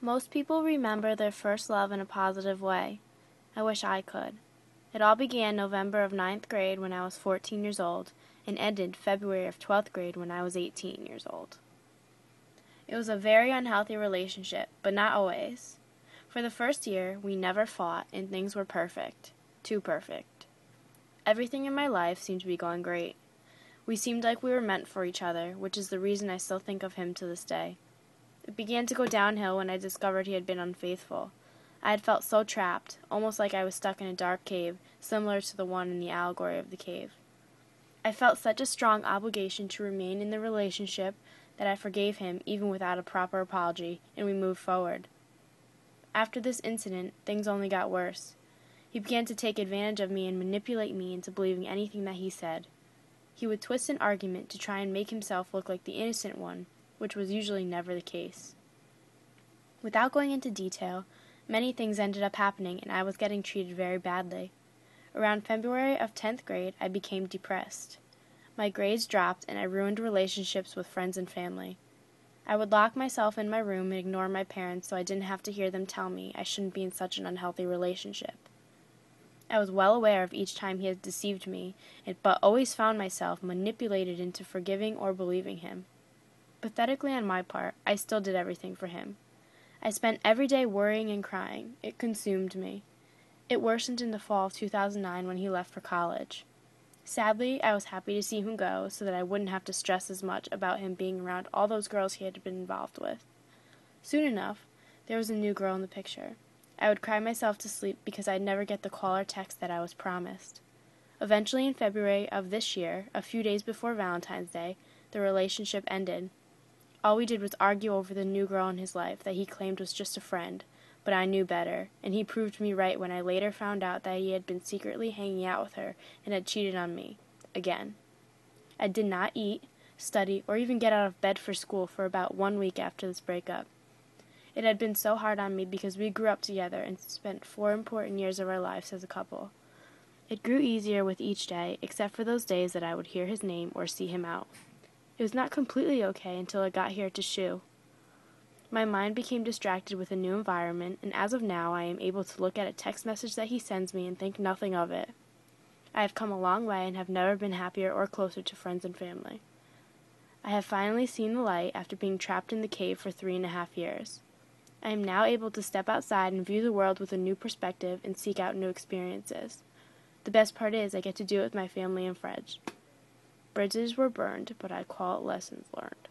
Most people remember their first love in a positive way. I wish I could. It all began November of 9th grade when I was 14 years old and ended February of 12th grade when I was 18 years old. It was a very unhealthy relationship, but not always. For the first year, we never fought and things were perfect. Too perfect. Everything in my life seemed to be going great. We seemed like we were meant for each other, which is the reason I still think of him to this day. It began to go downhill when I discovered he had been unfaithful. I had felt so trapped, almost like I was stuck in a dark cave, similar to the one in the allegory of the cave. I felt such a strong obligation to remain in the relationship that I forgave him even without a proper apology, and we moved forward. After this incident, things only got worse. He began to take advantage of me and manipulate me into believing anything that he said. He would twist an argument to try and make himself look like the innocent one, which was usually never the case. Without going into detail, many things ended up happening and I was getting treated very badly. Around February of 10th grade, I became depressed. My grades dropped and I ruined relationships with friends and family. I would lock myself in my room and ignore my parents so I didn't have to hear them tell me I shouldn't be in such an unhealthy relationship. I was well aware of each time he had deceived me, but always found myself manipulated into forgiving or believing him. Pathetically on my part, I still did everything for him. I spent every day worrying and crying. It consumed me. It worsened in the fall of 2009 when he left for college. Sadly, I was happy to see him go so that I wouldn't have to stress as much about him being around all those girls he had been involved with. Soon enough, there was a new girl in the picture. I would cry myself to sleep because I'd never get the call or text that I was promised. Eventually, in February of this year, a few days before Valentine's Day, the relationship ended. All we did was argue over the new girl in his life that he claimed was just a friend, but I knew better, and he proved me right when I later found out that he had been secretly hanging out with her and had cheated on me. Again. I did not eat, study, or even get out of bed for school for about 1 week after this breakup. It had been so hard on me because we grew up together and spent 4 important years of our lives as a couple. It grew easier with each day, except for those days that I would hear his name or see him out. It was not completely okay until I got here to SHU. My mind became distracted with a new environment, and as of now I am able to look at a text message that he sends me and think nothing of it. I have come a long way and have never been happier or closer to friends and family. I have finally seen the light after being trapped in the cave for 3.5 years. I am now able to step outside and view the world with a new perspective and seek out new experiences. The best part is I get to do it with my family and friends. Bridges were burned, but I call it lessons learned.